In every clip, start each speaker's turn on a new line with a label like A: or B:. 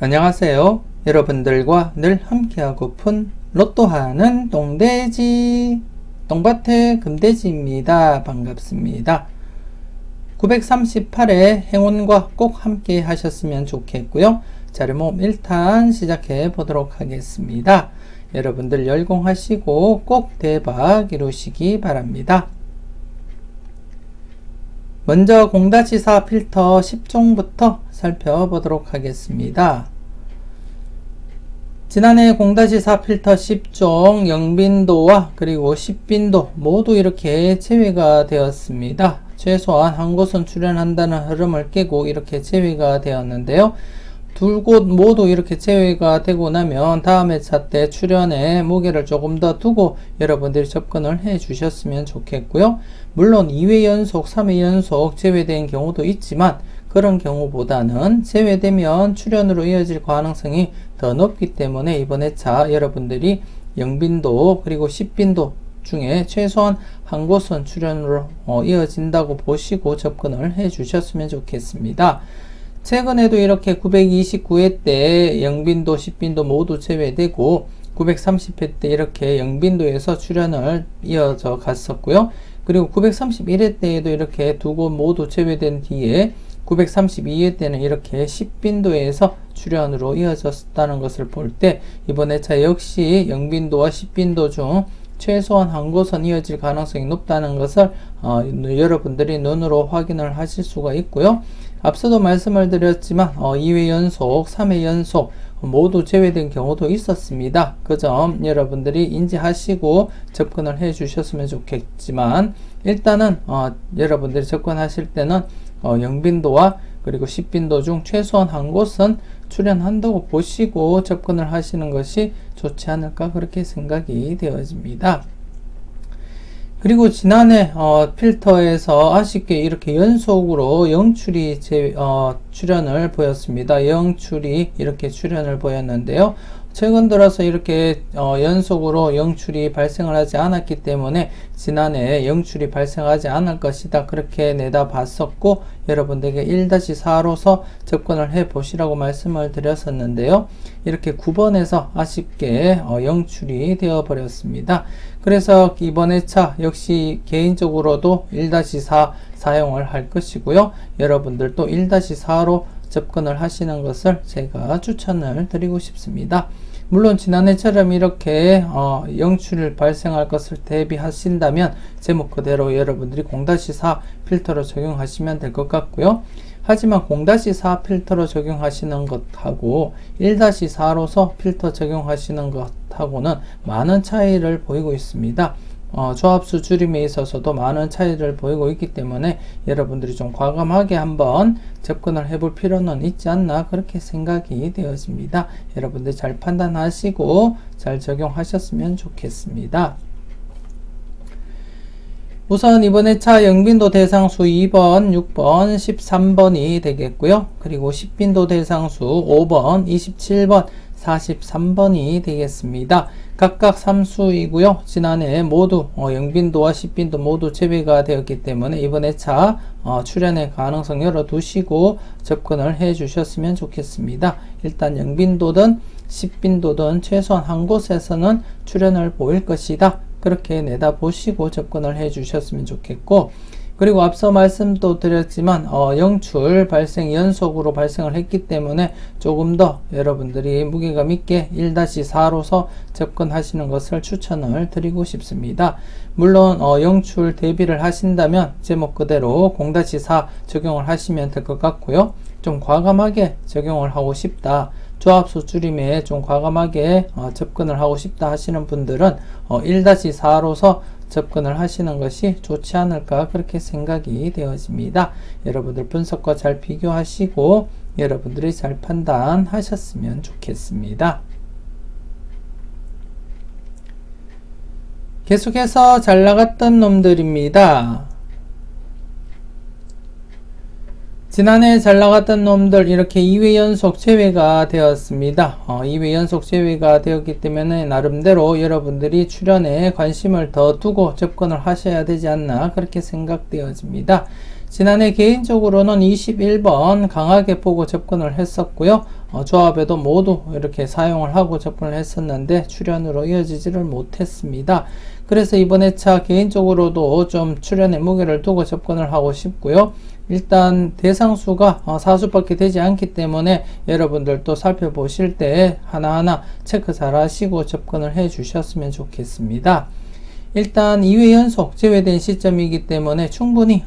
A: 안녕하세요. 여러분들과 늘 함께하고픈 로또하는 똥돼지 똥밭의 금돼지입니다. 반갑습니다. 938회 행운과 꼭 함께 하셨으면 좋겠고요. 자료모음 1탄 시작해 보도록 하겠습니다. 여러분들 열공하시고 꼭 대박 이루시기 바랍니다. 먼저 0-4 필터 10종부터 살펴보도록 하겠습니다. 지난해 0-4 필터 10종 영빈도와 그리고 10빈도 모두 이렇게 제외가 되었습니다. 최소한 한 곳은 출연한다는 흐름을 깨고 이렇게 제외가 되었는데요. 두 곳 모두 이렇게 제외가 되고 나면 다음 회차 때 출연에 무게를 조금 더 두고 여러분들이 접근을 해 주셨으면 좋겠고요. 물론 2회 연속, 3회 연속 제외된 경우도 있지만 그런 경우보다는 제외되면 출연으로 이어질 가능성이 더 높기 때문에 이번 회차 여러분들이 영빈도 그리고 10빈도 중에 최소한 한 곳은 출연으로 이어진다고 보시고 접근을 해 주셨으면 좋겠습니다. 최근에도 이렇게 929회 때 영빈도, 10빈도 모두 제외되고 930회 때 이렇게 영빈도에서 출연을 이어져 갔었고요. 그리고 931회 때에도 이렇게 두 곳 모두 제외된 뒤에 932회 때는 이렇게 10빈도에서 출연으로 이어졌다는 것을 볼 때 이번 회차 역시 영빈도와 10빈도 중 최소한 한 곳은 이어질 가능성이 높다는 것을 여러분들이 눈으로 확인을 하실 수가 있고요. 앞서도 말씀을 드렸지만 2회 연속, 3회 연속 모두 제외된 경우도 있었습니다. 그 점 여러분들이 인지하시고 접근을 해 주셨으면 좋겠지만 일단은 여러분들이 접근하실 때는 영빈도와 그리고 10빈도 중 최소한 한 곳은 출연한다고 보시고 접근을 하시는 것이 좋지 않을까 그렇게 생각이 되어집니다. 그리고 지난해 필터에서 아쉽게 이렇게 연속으로 영출이 출연을 보였습니다. 영출이 이렇게 출연을 보였는데요. 최근 들어서 이렇게 연속으로 영출이 발생을 하지 않았기 때문에 지난해 영출이 발생하지 않을 것이다 그렇게 내다봤었고 여러분들에게 1-4로서 접근을 해 보시라고 말씀을 드렸었는데요. 이렇게 9번에서 아쉽게 영출이 되어 버렸습니다. 그래서 이번 회차 역시 개인적으로도 1-4 사용을 할 것이고요. 여러분들도 1-4로 접근을 하시는 것을 제가 추천을 드리고 싶습니다. 물론 지난해처럼 이렇게 영출을 발생할 것을 대비하신다면 제목 그대로 여러분들이 0-4 필터로 적용하시면 될 것 같고요. 하지만 0-4 필터로 적용하시는 것하고 1-4로서 필터 적용하시는 것하고는 많은 차이를 보이고 있습니다. 조합수 줄임에 있어서도 많은 차이를 보이고 있기 때문에 여러분들이 좀 과감하게 한번 접근을 해볼 필요는 있지 않나 그렇게 생각이 되어집니다. 여러분들 잘 판단하시고 잘 적용하셨으면 좋겠습니다. 우선 이번 회차 영빈도 대상수 2번, 6번, 13번이 되겠고요. 그리고 10빈도 대상수 5번, 27번, 43번이 되겠습니다. 각각 3수이고요. 지난해 모두 영빈도와 10빈도 모두 제외가 되었기 때문에 이번 회차 출연의 가능성 열어두시고 접근을 해 주셨으면 좋겠습니다. 일단 영빈도든 10빈도든 최소한 한 곳에서는 출연을 보일 것이다. 그렇게 내다보시고 접근을 해 주셨으면 좋겠고 그리고 앞서 말씀도 드렸지만 영출 발생 연속으로 발생을 했기 때문에 조금 더 여러분들이 무게감 있게 1-4로서 접근하시는 것을 추천을 드리고 싶습니다. 물론 영출 대비를 하신다면 제목 그대로 0-4 적용을 하시면 될 것 같고요. 좀 과감하게 적용을 하고 싶다. 조합수 줄임에 좀 과감하게 접근을 하고 싶다 하시는 분들은 1-4로서 접근을 하시는 것이 좋지 않을까 그렇게 생각이 되어집니다. 여러분들 분석과 잘 비교하시고 여러분들이 잘 판단하셨으면 좋겠습니다. 계속해서 잘 나갔던 놈들입니다. 지난해 잘 나갔던 놈들 이렇게 2회 연속 제외가 되었습니다. 2회 연속 제외가 되었기 때문에 나름대로 여러분들이 출연에 관심을 더 두고 접근을 하셔야 되지 않나 그렇게 생각되어집니다. 지난해 개인적으로는 21번 강하게 보고 접근을 했었고요. 조합에도 모두 이렇게 사용을 하고 접근을 했었는데 출연으로 이어지지를 못했습니다. 그래서 이번 회차 개인적으로도 좀 출연에 무게를 두고 접근을 하고 싶고요. 일단 대상수가 사수밖에 되지 않기 때문에 여러분들도 살펴보실 때 하나하나 체크 잘 하시고 접근을 해 주셨으면 좋겠습니다. 일단 2회 연속 제외된 시점이기 때문에 충분히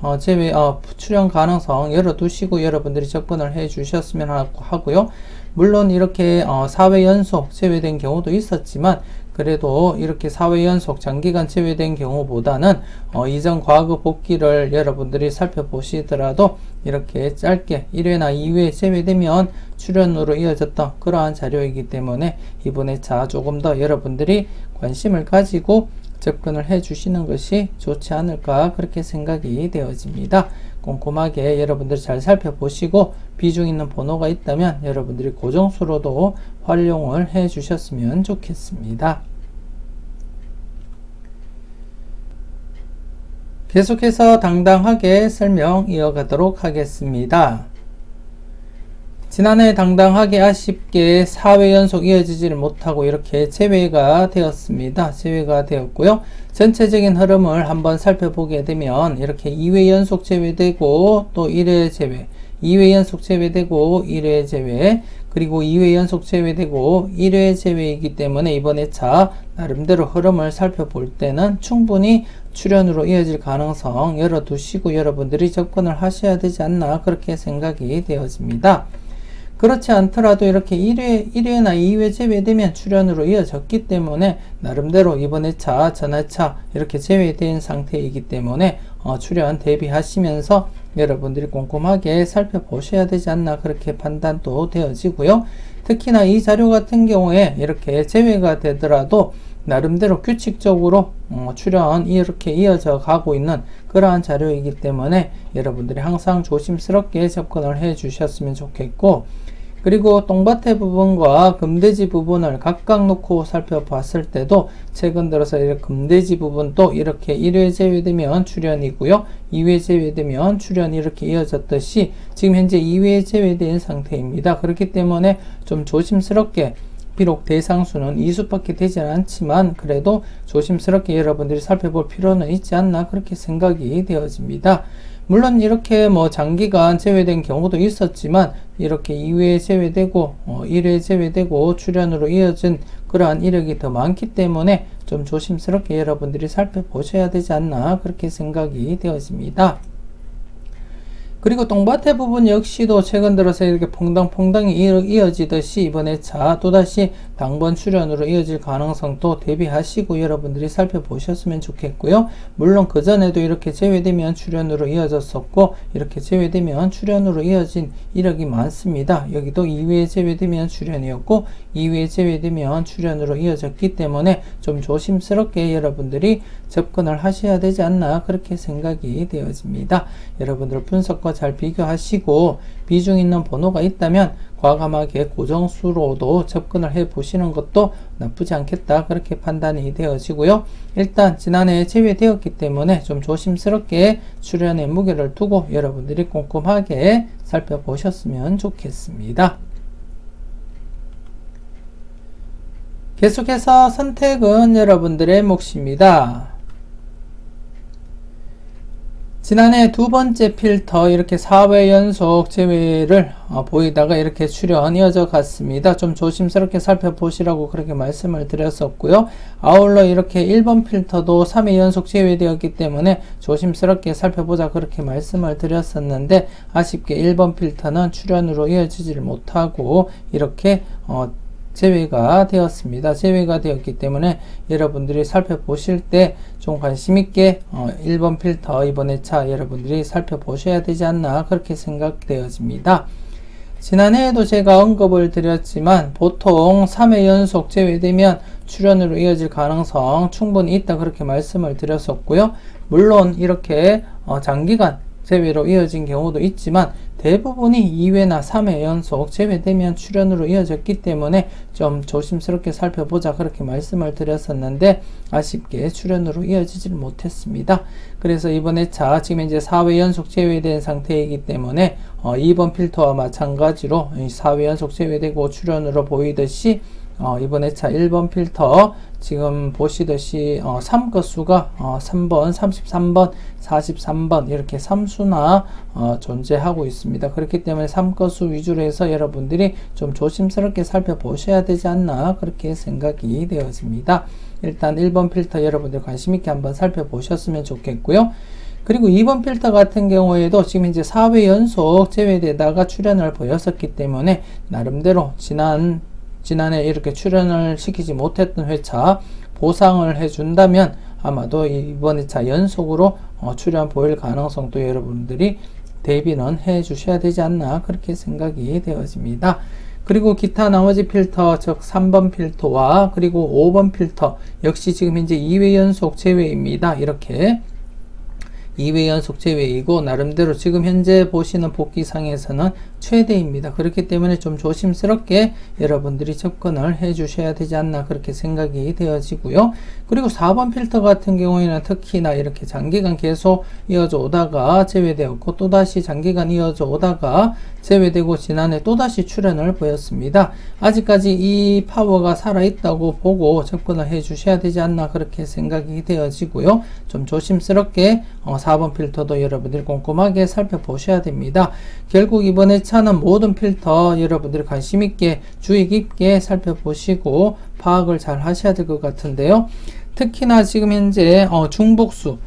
A: 출연 가능성 열어두시고 여러분들이 접근을 해 주셨으면 하고요. 물론 이렇게 4회 연속 제외된 경우도 있었지만 그래도 이렇게 4회 연속 장기간 제외된 경우보다는 이전 과거 복귀를 여러분들이 살펴보시더라도 이렇게 짧게 1회나 2회 제외되면 출연으로 이어졌던 그러한 자료이기 때문에 이번 회차 조금 더 여러분들이 관심을 가지고 접근을 해 주시는 것이 좋지 않을까 그렇게 생각이 되어집니다. 꼼꼼하게 여러분들이 잘 살펴보시고 비중 있는 번호가 있다면 여러분들이 고정수로도 활용을 해 주셨으면 좋겠습니다. 계속해서 당당하게 설명 이어가도록 하겠습니다. 지난해 당당하게 아쉽게 4회 연속 이어지지를 못하고 이렇게 제외가 되었습니다. 제외가 되었고요. 전체적인 흐름을 한번 살펴보게 되면 이렇게 2회 연속 제외되고 또 1회 제외, 2회 연속 제외되고 1회 제외, 그리고 2회 연속 제외되고 1회 제외이기 때문에 이번 회차 나름대로 흐름을 살펴볼 때는 충분히 출연으로 이어질 가능성 열어두시고 여러분들이 접근을 하셔야 되지 않나 그렇게 생각이 되어집니다. 그렇지 않더라도 이렇게 1회나 2회 제외되면 출연으로 이어졌기 때문에 나름대로 이번 회차, 전회차 이렇게 제외된 상태이기 때문에 출연 대비하시면서 여러분들이 꼼꼼하게 살펴보셔야 되지 않나 그렇게 판단도 되어지고요. 특히나 이 자료 같은 경우에 이렇게 제외가 되더라도 나름대로 규칙적으로 출연 이렇게 이어져 가고 있는 그러한 자료이기 때문에 여러분들이 항상 조심스럽게 접근을 해 주셨으면 좋겠고, 그리고 똥밭의 부분과 금돼지 부분을 각각 놓고 살펴봤을 때도 최근 들어서 이렇게 금돼지 부분도 이렇게 1회 제외되면 출연이고요. 2회 제외되면 출연이 이렇게 이어졌듯이 지금 현재 2회 제외된 상태입니다. 그렇기 때문에 좀 조심스럽게, 비록 대상수는 2수밖에 되지 않지만 그래도 조심스럽게 여러분들이 살펴볼 필요는 있지 않나 그렇게 생각이 되어집니다. 물론 이렇게 장기간 제외된 경우도 있었지만 이렇게 2회 제외되고 1회 제외되고 출연으로 이어진 그러한 이력이 더 많기 때문에 좀 조심스럽게 여러분들이 살펴보셔야 되지 않나 그렇게 생각이 되어집니다. 그리고 똥밭의 부분 역시도 최근 들어서 이렇게 퐁당퐁당이 이어지듯이 이번 회차 또다시 당번 출연으로 이어질 가능성도 대비하시고 여러분들이 살펴보셨으면 좋겠고요. 물론 그전에도 이렇게 제외되면 출연으로 이어졌었고 이렇게 제외되면 출연으로 이어진 이력이 많습니다. 여기도 2회 제외되면 출연이었고 2회 제외되면 출연으로 이어졌기 때문에 좀 조심스럽게 여러분들이 접근을 하셔야 되지 않나 그렇게 생각이 되어집니다. 여러분들 분석과 잘 비교하시고 비중 있는 번호가 있다면 과감하게 고정수로도 접근을 해 보시는 것도 나쁘지 않겠다 그렇게 판단이 되어지고요. 일단 지난해 제외되었기 때문에 좀 조심스럽게 출연에 무게를 두고 여러분들이 꼼꼼하게 살펴보셨으면 좋겠습니다. 계속해서 선택은 여러분들의 몫입니다. 지난해 두 번째 필터 이렇게 4회 연속 제외를 보이다가 이렇게 출연 이어져 갔습니다. 좀 조심스럽게 살펴보시라고 그렇게 말씀을 드렸었고요. 아울러 이렇게 1번 필터도 3회 연속 제외되었기 때문에 조심스럽게 살펴보자 그렇게 말씀을 드렸었는데 아쉽게 1번 필터는 출연으로 이어지지를 못하고 이렇게 제외가 되었습니다. 제외가 되었기 때문에 여러분들이 살펴보실 때 좀 관심있게 1번 필터 이번 회차 여러분들이 살펴보셔야 되지 않나 그렇게 생각되어집니다. 지난해에도 제가 언급을 드렸지만 보통 3회 연속 제외되면 출연으로 이어질 가능성 충분히 있다 그렇게 말씀을 드렸었고요. 물론 이렇게 장기간 제외로 이어진 경우도 있지만 대부분이 2회나 3회 연속 제외되면 출연으로 이어졌기 때문에 좀 조심스럽게 살펴보자 그렇게 말씀을 드렸었는데 아쉽게 출연으로 이어지질 못했습니다. 그래서 이번 회차 지금 이제 4회 연속 제외된 상태이기 때문에 2번 필터와 마찬가지로 4회 연속 제외되고 출연으로 보이듯이 이번 회차 1번 필터 지금 보시듯이 3것수가 3번, 33번, 43번 이렇게 3수나 존재하고 있습니다. 그렇기 때문에 3것수 위주로 해서 여러분들이 좀 조심스럽게 살펴보셔야 되지 않나 그렇게 생각이 되었습니다. 일단 1번 필터 여러분들 관심있게 한번 살펴보셨으면 좋겠고요. 그리고 2번 필터 같은 경우에도 지금 이제 4회 연속 제외되다가 출연을 보였었기 때문에 나름대로 지난해 이렇게 출연을 시키지 못했던 회차 보상을 해준다면 아마도 이번 회차 연속으로 출연 보일 가능성도 여러분들이 대비는 해 주셔야 되지 않나 그렇게 생각이 되어집니다. 그리고 기타 나머지 필터 즉 3번 필터와 그리고 5번 필터 역시 지금 현재 2회 연속 제외입니다. 이렇게 2회 연속 제외이고 나름대로 지금 현재 보시는 복귀상에서는 최대입니다. 그렇기 때문에 좀 조심스럽게 여러분들이 접근을 해 주셔야 되지 않나 그렇게 생각이 되어지고요. 그리고 4번 필터 같은 경우에는 특히나 이렇게 장기간 계속 이어져 오다가 제외되었고 또다시 장기간 이어져 오다가 제외되고 지난해 또다시 출연을 보였습니다. 아직까지 이 파워가 살아있다고 보고 접근을 해 주셔야 되지 않나 그렇게 생각이 되어지고요. 좀 조심스럽게 4번 필터도 여러분들이 꼼꼼하게 살펴보셔야 됩니다. 결국 이번에 차는 모든 필터 여러분들이 관심있게 주의 깊게 살펴보시고 파악을 잘 하셔야 될 것 같은데요. 특히나 지금 현재 중복수가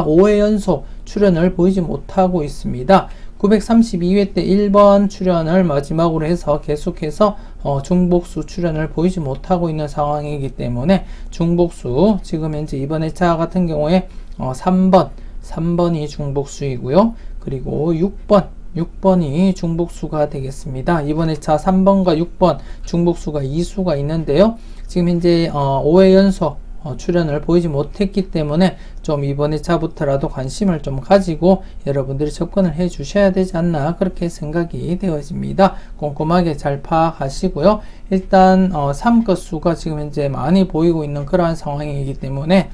A: 5회 연속 출연을 보이지 못하고 있습니다. 932회 때 1번 출연을 마지막으로 해서 계속해서 중복수 출연을 보이지 못하고 있는 상황이기 때문에 중복수 지금 현재 이번 회차 같은 경우에 3번이 중복수이고요. 그리고 6번이 중복수가 되겠습니다. 이번 회차 3번과 6번 중복수가 2수가 있는데요. 지금 현재 5회 연속 출연을 보이지 못했기 때문에 좀 이번 회차부터라도 관심을 좀 가지고 여러분들이 접근을 해 주셔야 되지 않나 그렇게 생각이 되어집니다. 꼼꼼하게 잘 파악하시고요. 일단 3것수가 지금 현재 많이 보이고 있는 그러한 상황이기 때문에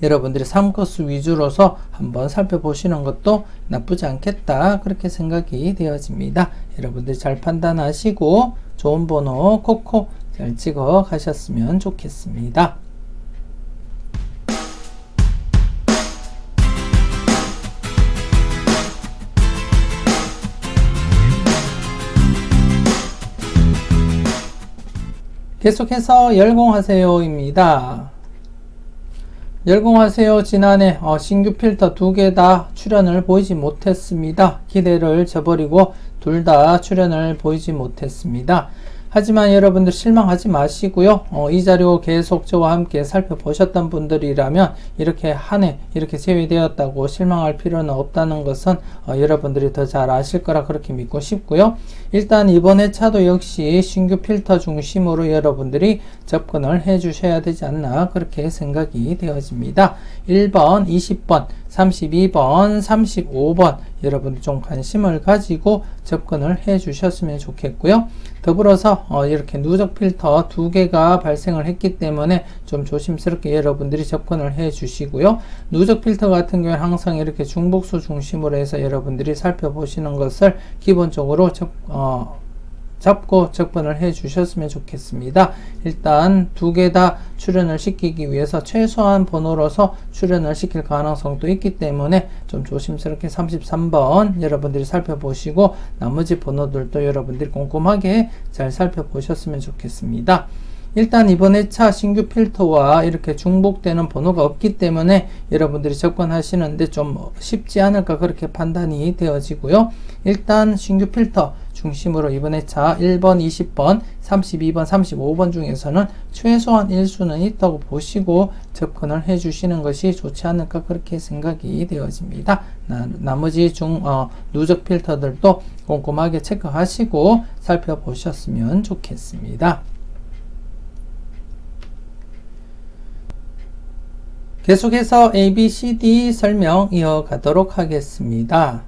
A: 여러분들이 3것수 위주로서 한번 살펴보시는 것도 나쁘지 않겠다 그렇게 생각이 되어집니다. 여러분들이 잘 판단하시고 좋은 번호 콕콕 잘 찍어 가셨으면 좋겠습니다. 계속해서 열공하세요입니다. 열공하세요. 지난해 신규 필터 2개 다 출연을 보이지 못했습니다. 기대를 저버리고 둘 다 출연을 보이지 못했습니다. 하지만 여러분들 실망하지 마시고요. 이 자료 계속 저와 함께 살펴보셨던 분들이라면 이렇게 한 해 이렇게 제외되었다고 실망할 필요는 없다는 것은 여러분들이 더 잘 아실 거라 그렇게 믿고 싶고요. 일단 이번 회차도 역시 신규 필터 중심으로 여러분들이 접근을 해 주셔야 되지 않나 그렇게 생각이 되어집니다. 1번, 20번, 32번, 35번 여러분들 좀 관심을 가지고 접근을 해 주셨으면 좋겠고요. 더불어서 이렇게 누적 필터 2개가 발생을 했기 때문에 좀 조심스럽게 여러분들이 접근을 해 주시고요. 누적 필터 같은 경우는 항상 이렇게 중복수 중심으로 해서 여러분들이 살펴보시는 것을 기본적으로 잡고 접근을 해 주셨으면 좋겠습니다. 일단 2개 다 출연을 시키기 위해서 최소한 번호로서 출연을 시킬 가능성도 있기 때문에 좀 조심스럽게 33번 여러분들이 살펴보시고 나머지 번호들도 여러분들이 꼼꼼하게 잘 살펴보셨으면 좋겠습니다. 일단 이번 회차 신규 필터와 이렇게 중복되는 번호가 없기 때문에 여러분들이 접근하시는데 좀 쉽지 않을까 그렇게 판단이 되어지고요. 일단 신규 필터 중심으로 이번 회차 1번, 20번, 32번, 35번 중에서는 최소한 1수는 있다고 보시고 접근을 해 주시는 것이 좋지 않을까 그렇게 생각이 되어집니다. 나머지 누적 필터들도 꼼꼼하게 체크하시고 살펴보셨으면 좋겠습니다. 계속해서 ABCD 설명 이어가도록 하겠습니다.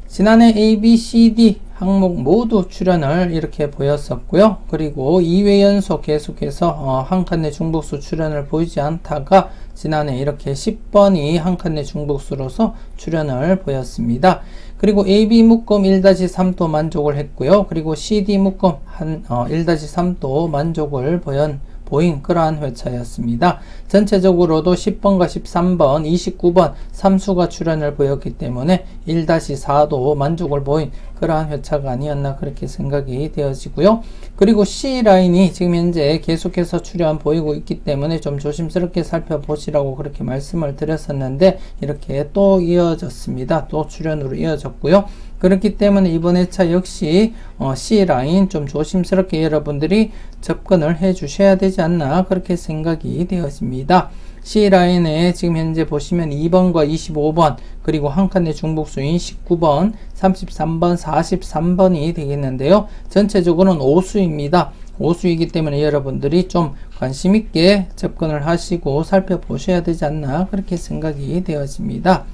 A: 지난해 ABCD 항목 모두 출연을 이렇게 보였었고요. 그리고 2회 연속 계속해서 한 칸 내 중복수 출연을 보이지 않다가 지난해 이렇게 10번이 한 칸 내 중복수로서 출연을 보였습니다. 그리고 AB 묶음 1-3도 만족을 했고요. 그리고 CD 묶음 1-3도 만족을 보인 그러한 회차였습니다. 전체적으로도 10번과 13번, 29번 3수가 출연을 보였기 때문에 1-4도 만족을 보인 그러한 회차가 아니었나 그렇게 생각이 되어지고요. 그리고 C라인이 지금 현재 계속해서 출연 보이고 있기 때문에 좀 조심스럽게 살펴보시라고 그렇게 말씀을 드렸었는데 이렇게 또 이어졌습니다. 또 출연으로 이어졌고요. 그렇기 때문에 이번 회차 역시 C라인 좀 조심스럽게 여러분들이 접근을 해 주셔야 되지 않나 그렇게 생각이 되어집니다. C라인에 지금 현재 보시면 2번과 25번 그리고 한 칸 내 중복수인 19번, 33번, 43번이 되겠는데요. 전체적으로는 5수입니다. 5수이기 때문에 여러분들이 좀 관심 있게 접근을 하시고 살펴보셔야 되지 않나 그렇게 생각이 되어집니다.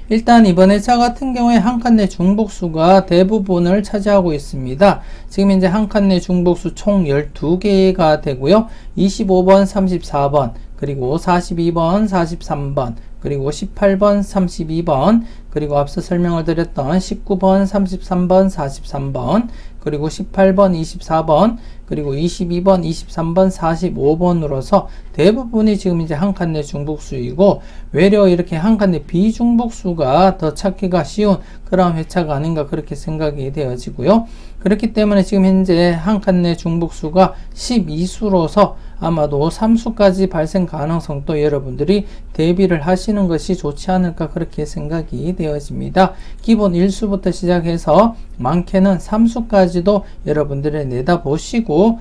A: 일단 이번 회차 같은 경우에 한 칸 내 중복수가 대부분을 차지하고 있습니다. 지금 현재 한 칸 내 중복수 총 12개가 되고요. 25번, 34번, 그리고 42번, 43번, 그리고 18번, 32번, 그리고 앞서 설명을 드렸던 19번, 33번, 43번, 그리고 18번, 24번, 그리고 22번, 23번, 45번으로서 대부분이 지금 이제 한 칸 내 중복수이고 외려 이렇게 한 칸 내 비중복수가 더 찾기가 쉬운 그런 회차가 아닌가 그렇게 생각이 되어지고요. 그렇기 때문에 지금 현재 한 칸 내 중복수가 12수로서 아마도 3수까지 발생 가능성도 여러분들이 대비를 하시는 것이 좋지 않을까 그렇게 생각이 되어집니다. 기본 1수부터 시작해서 많게는 3수까지도 여러분들이 내다보시고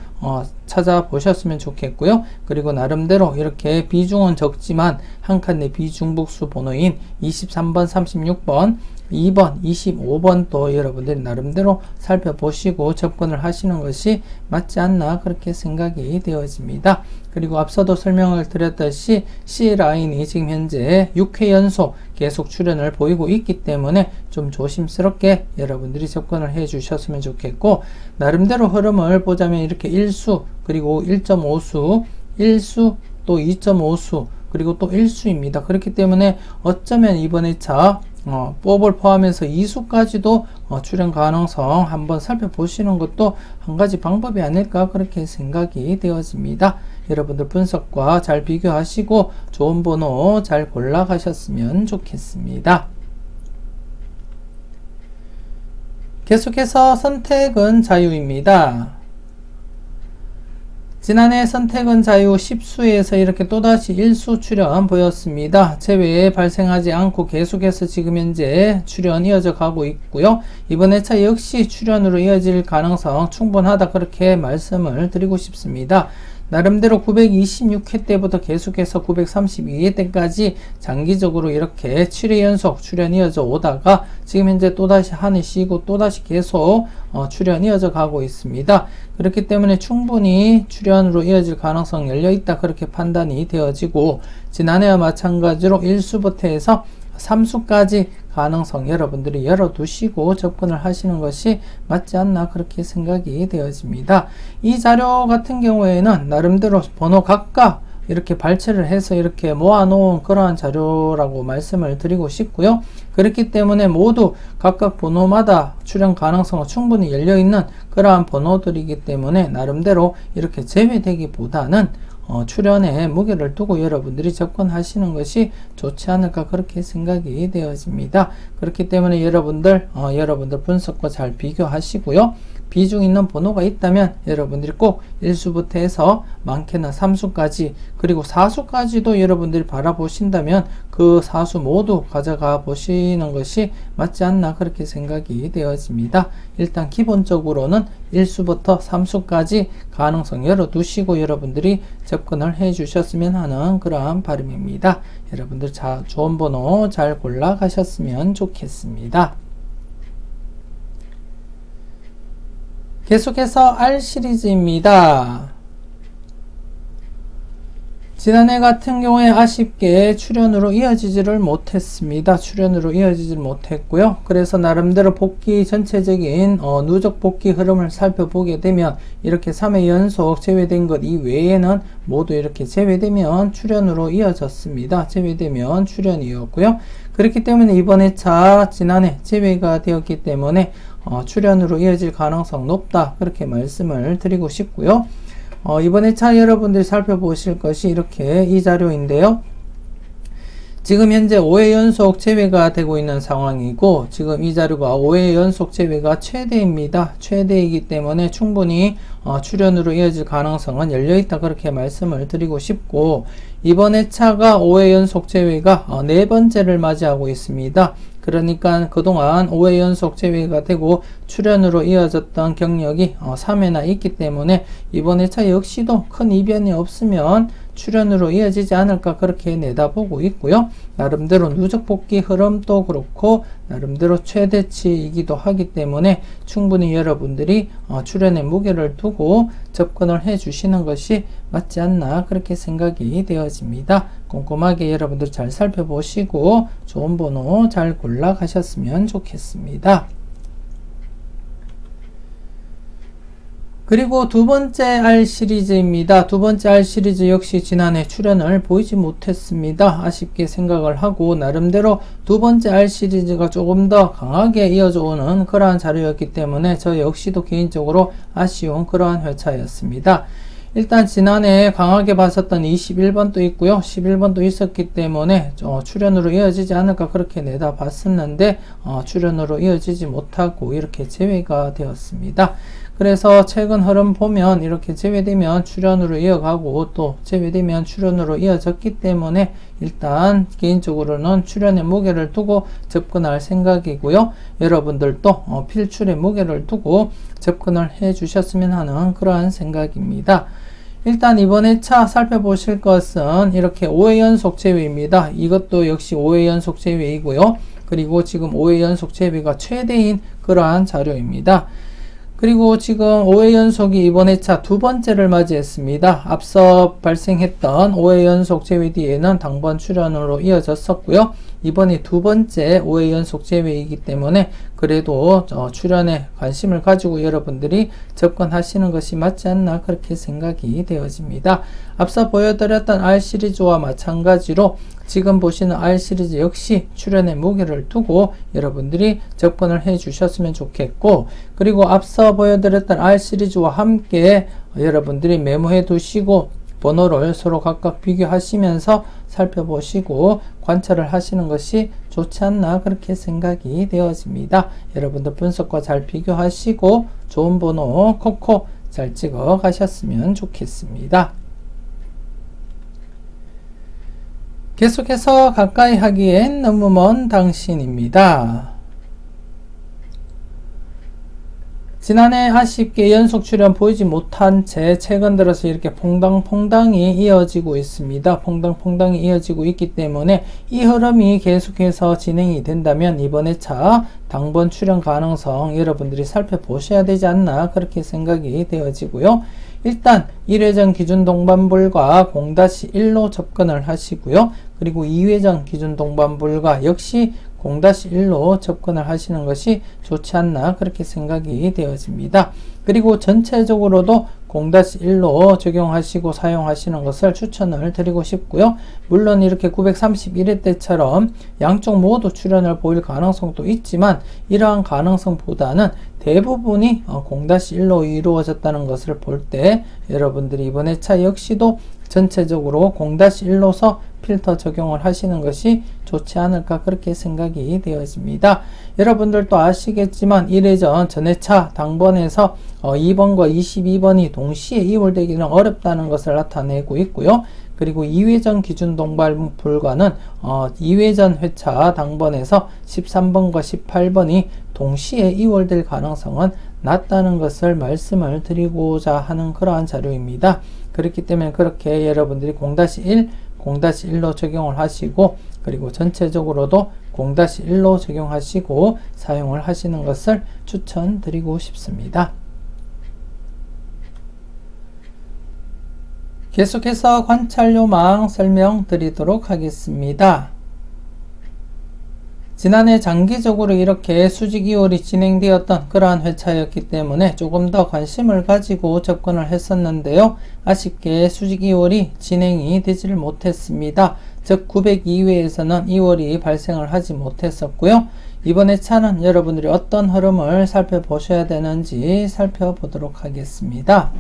A: 찾아보셨으면 좋겠고요. 그리고 나름대로 이렇게 비중은 적지만 한 칸 내 비중복수 번호인 23번, 36번, 2번, 25번 또 여러분들이 나름대로 살펴보시고 접근을 하시는 것이 맞지 않나 그렇게 생각이 되어집니다. 그리고 앞서도 설명을 드렸듯이 C라인이 지금 현재 6회 연속 계속 출현을 보이고 있기 때문에 좀 조심스럽게 여러분들이 접근을 해 주셨으면 좋겠고 나름대로 흐름을 보자면 이렇게 1수 그리고 1.5수 1수 또 2.5수 그리고 또 1수입니다. 그렇기 때문에 어쩌면 이번 회차 뽑을 포함해서 2수까지도 출현 가능성 한번 살펴보시는 것도 한 가지 방법이 아닐까 그렇게 생각이 되어집니다. 여러분들 분석과 잘 비교하시고 좋은 번호 잘 골라 가셨으면 좋겠습니다. 계속해서 선택은 자유입니다. 지난해 선택은 자유 10수에서 이렇게 또다시 1수 출현 보였습니다. 제외에 발생하지 않고 계속해서 지금 현재 출현 이어져 가고 있고요. 이번 회차 역시 출현으로 이어질 가능성 충분하다 그렇게 말씀을 드리고 싶습니다. 나름대로 926회 때부터 계속해서 932회 때까지 장기적으로 이렇게 7회 연속 출현 이어져 오다가 지금 현재 또다시 한 해 쉬고 또다시 계속 출현 이어져 가고 있습니다. 그렇기 때문에 충분히 출현으로 이어질 가능성 열려있다 그렇게 판단이 되어지고 지난해와 마찬가지로 1수부터 해서 3수까지 가능성 여러분들이 열어두시고 접근을 하시는 것이 맞지 않나 그렇게 생각이 되어집니다. 이 자료 같은 경우에는 나름대로 번호 각각 이렇게 발췌를 해서 이렇게 모아놓은 그러한 자료라고 말씀을 드리고 싶고요. 그렇기 때문에 모두 각각 번호마다 출현 가능성은 충분히 열려있는 그러한 번호들이기 때문에 나름대로 이렇게 제외되기보다는 출연에 무게를 두고 여러분들이 접근하시는 것이 좋지 않을까 그렇게 생각이 되어집니다. 그렇기 때문에 여러분들 분석과 잘 비교하시고요. 비중 있는 번호가 있다면 여러분들이 꼭 1수부터 해서 많게는 3수까지 그리고 4수까지도 여러분들이 바라보신다면 그 4수 모두 가져가 보시는 것이 맞지 않나 그렇게 생각이 되어집니다. 일단 기본적으로는 1수부터 3수까지 가능성 열어두시고 여러분들이 접근을 해 주셨으면 하는 그러한 바람입니다. 여러분들 좋은 번호 잘 골라 가셨으면 좋겠습니다. 계속해서 R 시리즈입니다. 지난해 같은 경우에 아쉽게 출연으로 이어지지를 못했습니다. 출연으로 이어지질 못했고요. 그래서 나름대로 복귀 전체적인 누적 복귀 흐름을 살펴보게 되면 이렇게 3회 연속 제외된 것 이외에는 모두 이렇게 제외되면 출연으로 이어졌습니다. 제외되면 출연이었고요. 그렇기 때문에 이번 회차 지난해 제외가 되었기 때문에 출연으로 이어질 가능성 높다, 그렇게 말씀을 드리고 싶고요. 이번 회차 여러분들이 살펴보실 것이 이렇게 이 자료인데요. 지금 현재 5회 연속 제외가 되고 있는 상황이고, 지금 이 자료가 5회 연속 제외가 최대입니다. 최대이기 때문에 충분히 출연으로 이어질 가능성은 열려있다, 그렇게 말씀을 드리고 싶고, 이번 회차가 5회 연속 제외가 네 번째를 맞이하고 있습니다. 그러니까 그동안 5회 연속 제외가 되고 출연으로 이어졌던 경력이 3회나 있기 때문에 이번 회차 역시도 큰 이변이 없으면 출연으로 이어지지 않을까, 그렇게 내다보고 있고요. 나름대로 누적 복귀 흐름도 그렇고 나름대로 최대치이기도 하기 때문에 충분히 여러분들이 출연의 무게를 두고 접근을 해 주시는 것이 맞지 않나, 그렇게 생각이 되어집니다. 꼼꼼하게 여러분들 잘 살펴보시고 좋은 번호 잘 골라 가셨으면 좋겠습니다. 그리고 두 번째 R 시리즈입니다. 두 번째 R 시리즈 역시 지난해 출연을 보이지 못했습니다. 아쉽게 생각을 하고 나름대로 두 번째 R 시리즈가 조금 더 강하게 이어져 오는 그러한 자료였기 때문에 저 역시도 개인적으로 아쉬운 그러한 회차였습니다. 일단 지난해 강하게 봤었던 21번도 있고요. 11번도 있었기 때문에 출연으로 이어지지 않을까, 그렇게 내다봤었는데 출연으로 이어지지 못하고 이렇게 제외가 되었습니다. 그래서 최근 흐름 보면 이렇게 제외되면 출연으로 이어가고 또 제외되면 출연으로 이어졌기 때문에 일단 개인적으로는 출연의 무게를 두고 접근할 생각이고요. 여러분들도 필출의 무게를 두고 접근을 해 주셨으면 하는 그러한 생각입니다. 일단 이번 회차 살펴보실 것은 이렇게 5회 연속 제외입니다. 이것도 역시 5회 연속 제외이고요. 그리고 지금 5회 연속 제외가 최대인 그러한 자료입니다. 그리고 지금 5회 연속이 이번 회차 두 번째를 맞이했습니다. 앞서 발생했던 5회 연속 제외 뒤에는 당번 출연으로 이어졌었고요. 이번이 두 번째 5회 연속 제외이기 때문에 그래도 출연에 관심을 가지고 여러분들이 접근하시는 것이 맞지 않나, 그렇게 생각이 되어집니다. 앞서 보여드렸던 R 시리즈와 마찬가지로 지금 보시는 R 시리즈 역시 출연의 무게를 두고 여러분들이 접근을 해 주셨으면 좋겠고, 그리고 앞서 보여드렸던 R 시리즈와 함께 여러분들이 메모해 두시고 번호를 서로 각각 비교하시면서 살펴보시고 관찰을 하시는 것이 좋지 않나, 그렇게 생각이 되어집니다. 여러분들 분석과 잘 비교하시고 좋은 번호 콕콕 잘 찍어 가셨으면 좋겠습니다. 계속해서 가까이 하기엔 너무 먼 당신입니다. 지난해 아쉽게 연속 출연 보이지 못한 채 최근 들어서 이렇게 퐁당퐁당이 이어지고 있습니다. 퐁당퐁당이 이어지고 있기 때문에 이 흐름이 계속해서 진행이 된다면 이번 회차 당번 출연 가능성 여러분들이 살펴보셔야 되지 않나, 그렇게 생각이 되어지고요. 일단 1회전 기준 동반불과 0-1로 접근을 하시고요. 그리고 2회전 기준 동반불과 역시 0-1로 접근을 하시는 것이 좋지 않나, 그렇게 생각이 되어집니다. 그리고 전체적으로도 0-1로 적용하시고 사용하시는 것을 추천을 드리고 싶고요. 물론 이렇게 931회 때처럼 양쪽 모두 출연을 보일 가능성도 있지만 이러한 가능성보다는 대부분이 0-1로 이루어졌다는 것을 볼 때 여러분들이 이번 회차 역시도 전체적으로 0-1로서 필터 적용을 하시는 것이 좋지 않을까, 그렇게 생각이 되어집니다. 여러분들도 아시겠지만 1회전 전회차 당번에서 2번과 22번이 동시에 이월되기는 어렵다는 것을 나타내고 있고요. 그리고 2회전 기준 동반불과는 2회전 회차 당번에서 13번과 18번이 동시에 이월될 가능성은 낮다는 것을 말씀을 드리고자 하는 그러한 자료입니다. 그렇기 때문에 그렇게 여러분들이 0-1, 0-1로 적용을 하시고 그리고 전체적으로도 0-1로 적용하시고 사용을 하시는 것을 추천드리고 싶습니다. 계속해서 관찰 요망 설명드리도록 하겠습니다. 지난해 장기적으로 이렇게 수직 2월이 진행되었던 그러한 회차였기 때문에 조금 더 관심을 가지고 접근을 했었는데요. 아쉽게 수직 2월이 진행이 되지를 못했습니다. 즉 902회에서는 2월이 발생을 하지 못했었고요. 이번 회차는 여러분들이 어떤 흐름을 살펴보셔야 되는지 살펴보도록 하겠습니다.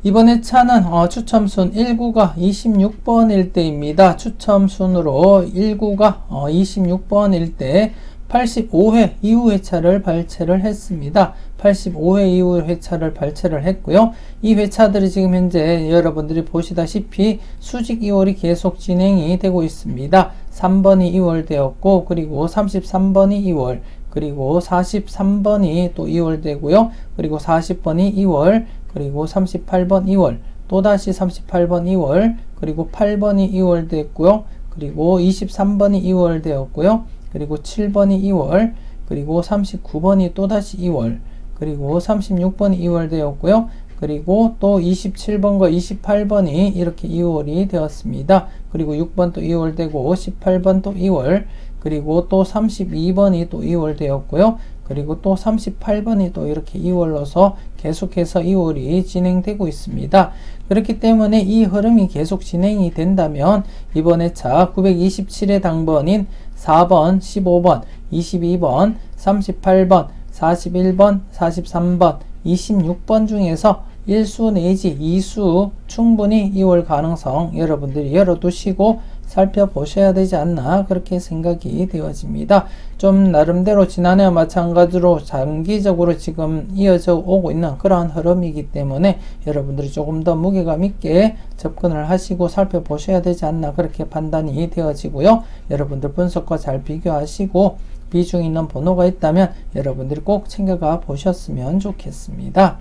A: 이번 회차는 추첨순 1구가 26번일 때입니다. 추첨순으로 1구가 26번일 때 85회 이후 회차를 발췌를 했습니다. 85회 이후 회차를 발췌를 했고요. 이 회차들이 지금 현재 여러분들이 보시다시피 수직 2월이 계속 진행이 되고 있습니다. 3번이 2월 되었고, 그리고 33번이 2월, 그리고 43번이 또 2월 되고요. 그리고 40번이 2월, 그리고 38번 2월, 또다시 38번 2월, 그리고 8번이 2월 됐고요. 그리고 23번이 2월 되었고요. 그리고 7번이 2월, 그리고 39번이 또다시 2월, 그리고 36번이 2월 되었고요. 그리고 또 27번과 28번이 이렇게 2월이 되었습니다. 그리고 6번 또 2월 되고, 18번 또 2월, 그리고 또 32번이 또 2월 되었고요. 그리고 또 38번이 또 이렇게 2월로서 계속해서 2월이 진행되고 있습니다. 그렇기 때문에 이 흐름이 계속 진행이 된다면 이번 회차 927의 당번인 4번, 15번, 22번, 38번, 41번, 43번, 26번 중에서 1수 내지 2수 충분히 2월 가능성 여러분들이 열어두시고 살펴보셔야 되지 않나 그렇게 생각이 되어집니다. 좀 나름대로 지난해와 마찬가지로 장기적으로 지금 이어져 오고 있는 그러한 흐름이기 때문에 여러분들이 조금 더 무게감 있게 접근을 하시고 살펴보셔야 되지 않나 그렇게 판단이 되어지고요. 여러분들 분석과 잘 비교하시고 비중 있는 번호가 있다면 여러분들이 꼭 챙겨가 보셨으면 좋겠습니다.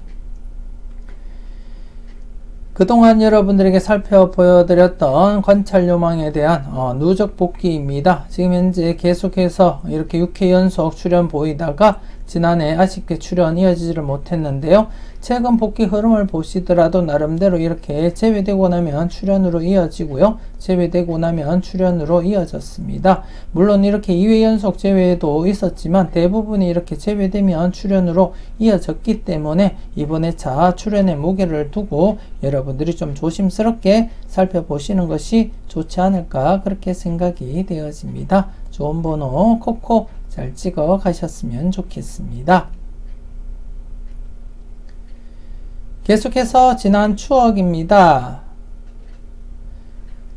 A: 그동안 여러분들에게 살펴보여드렸던 관찰 요망에 대한 누적 복귀입니다. 지금 현재 계속해서 이렇게 6회 연속 출연 보이다가 지난해 아쉽게 출연 이어지지를 못했는데요. 최근 복귀 흐름을 보시더라도 나름대로 이렇게 제외되고 나면 출연으로 이어지고요. 제외되고 나면 출연으로 이어졌습니다. 물론 이렇게 2회 연속 제외도 있었지만 대부분이 이렇게 제외되면 출연으로 이어졌기 때문에 이번 회차 출연의 무게를 두고 여러분들이 좀 조심스럽게 살펴보시는 것이 좋지 않을까 그렇게 생각이 되어집니다. 좋은 번호 콕콕 잘 찍어 가셨으면 좋겠습니다. 계속해서 지난 추억입니다.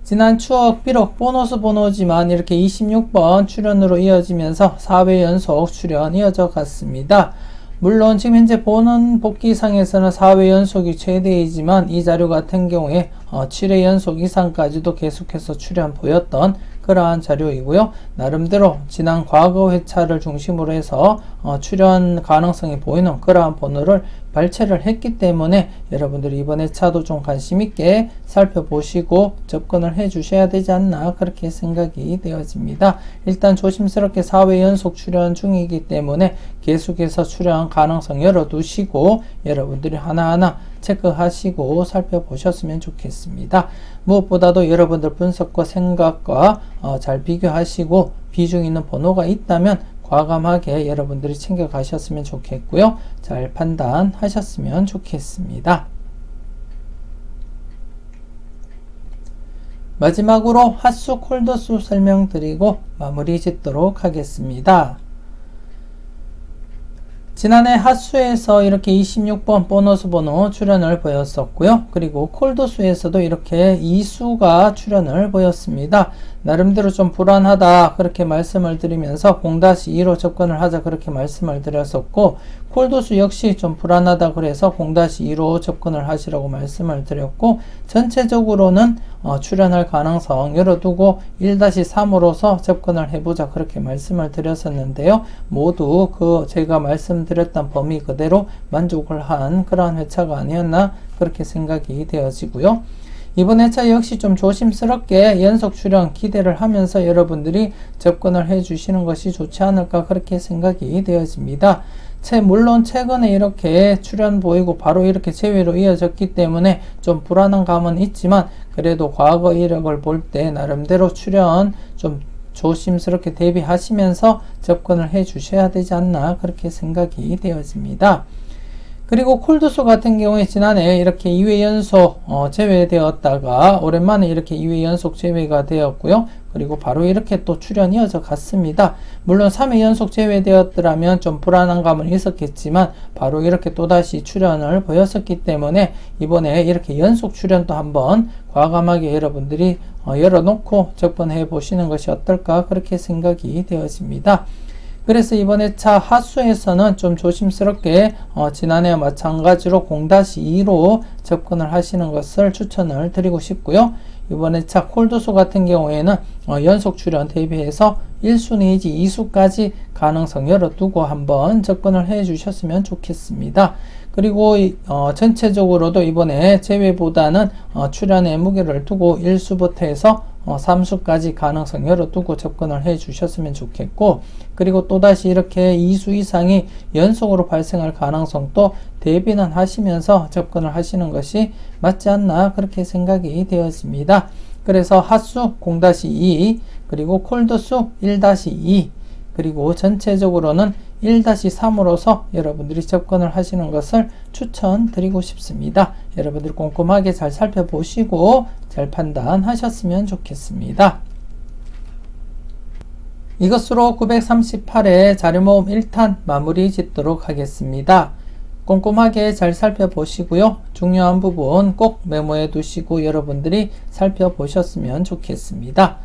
A: 지난 추억 비록 보너스 번호지만 이렇게 26번 출연으로 이어지면서 4회 연속 출연 이어져 갔습니다. 물론 지금 현재 보는 복귀상에서는 4회 연속이 최대이지만 이 자료 같은 경우에 7회 연속 이상까지도 계속해서 출연 보였던 그러한 자료이고요. 나름대로 지난 과거 회차를 중심으로 해서 출연 가능성이 보이는 그러한 번호를 발췌를 했기 때문에 여러분들이 이번 회차도 좀 관심 있게 살펴보시고 접근을 해 주셔야 되지 않나 그렇게 생각이 되어집니다. 일단 조심스럽게 4회 연속 출연 중이기 때문에 계속해서 출연 가능성 열어두시고 여러분들이 하나하나 체크하시고 살펴보셨으면 좋겠습니다. 무엇보다도 여러분들 분석과 생각과 잘 비교하시고 비중 있는 번호가 있다면 과감하게 여러분들이 챙겨가셨으면 좋겠고요. 잘 판단하셨으면 좋겠습니다. 마지막으로 핫수 콜더수 설명드리고 마무리 짓도록 하겠습니다. 지난해 핫수에서 이렇게 26번 보너스 번호 출연을 보였었고요. 그리고 콜드수에서도 이렇게 2수가 출연을 보였습니다. 나름대로 좀 불안하다 그렇게 말씀을 드리면서 0-2로 접근을 하자 그렇게 말씀을 드렸었고, 콜드수 역시 좀 불안하다 그래서 0-2로 접근을 하시라고 말씀을 드렸고, 전체적으로는 출연할 가능성 열어두고 1-3으로서 접근을 해보자 그렇게 말씀을 드렸었는데요. 모두 제가 말씀드렸던 범위 그대로 만족을 한 그러한 회차가 아니었나 그렇게 생각이 되어지고요. 이번 회차 역시 좀 조심스럽게 연속 출연 기대를 하면서 여러분들이 접근을 해 주시는 것이 좋지 않을까 그렇게 생각이 되어집니다. 물론 최근에 이렇게 출연 보이고 바로 이렇게 제외로 이어졌기 때문에 좀 불안한 감은 있지만 그래도 과거 이력을 볼 때 나름대로 출연 좀 조심스럽게 대비하시면서 접근을 해 주셔야 되지 않나 그렇게 생각이 되어집니다. 그리고 콜드수 같은 경우에 지난해 이렇게 2회 연속 제외되었다가 오랜만에 이렇게 2회 연속 제외가 되었고요. 그리고 바로 이렇게 또 출연이 이어져 갔습니다. 물론 3회 연속 제외되었더라면 좀 불안한 감은 있었겠지만 바로 이렇게 또다시 출연을 보였었기 때문에 이번에 이렇게 연속 출연도 한번 과감하게 여러분들이 열어놓고 접근해 보시는 것이 어떨까 그렇게 생각이 되어집니다. 그래서 이번에 차 하수에서는 좀 조심스럽게 지난해와 마찬가지로 0-2로 접근을 하시는 것을 추천을 드리고 싶고요. 이번에 차 콜드수 같은 경우에는 연속 출연 대비해서 1수 내지 2수까지 가능성 열어두고 한번 접근을 해 주셨으면 좋겠습니다. 그리고 전체적으로도 이번에 제외보다는 출연의 무게를 두고 1수부터 해서 3수까지 가능성 열어두고 접근을 해 주셨으면 좋겠고, 그리고 또다시 이렇게 2수 이상이 연속으로 발생할 가능성도 대비는 하시면서 접근을 하시는 것이 맞지 않나 그렇게 생각이 되었습니다. 그래서 핫수 0-2 그리고 콜드수 1-2 그리고 전체적으로는 1-3으로서 여러분들이 접근을 하시는 것을 추천드리고 싶습니다. 여러분들이 꼼꼼하게 잘 살펴보시고 잘 판단하셨으면 좋겠습니다. 이것으로 938회 자료모음 1탄 마무리 짓도록 하겠습니다. 꼼꼼하게 잘 살펴보시고요. 중요한 부분 꼭 메모해 두시고 여러분들이 살펴보셨으면 좋겠습니다.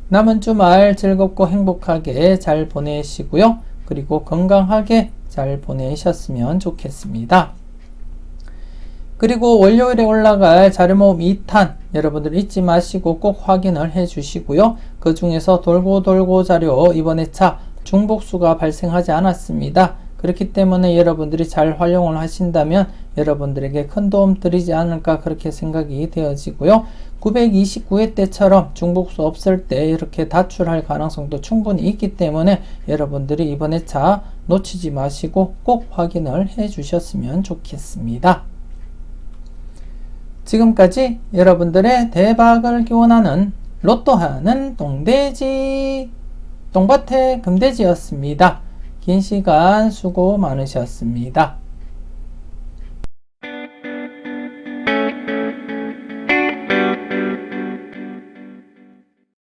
A: 남은 주말 즐겁고 행복하게 잘 보내시고요. 그리고 건강하게 잘 보내셨으면 좋겠습니다. 그리고 월요일에 올라갈 자료모음 2탄 여러분들 잊지 마시고 꼭 확인을 해 주시고요. 그 중에서 돌고 자료 이번에 차 중복수가 발생하지 않았습니다. 그렇기 때문에 여러분들이 잘 활용을 하신다면 여러분들에게 큰 도움 드리지 않을까 그렇게 생각이 되어지고요. 929회 때처럼 중복수 없을 때 이렇게 다출할 가능성도 충분히 있기 때문에 여러분들이 이번에 차 놓치지 마시고 꼭 확인을 해 주셨으면 좋겠습니다. 지금까지 여러분들의 대박을 기원하는 로또하는 똥돼지 똥밭의 금돼지였습니다. 긴 시간 수고 많으셨습니다.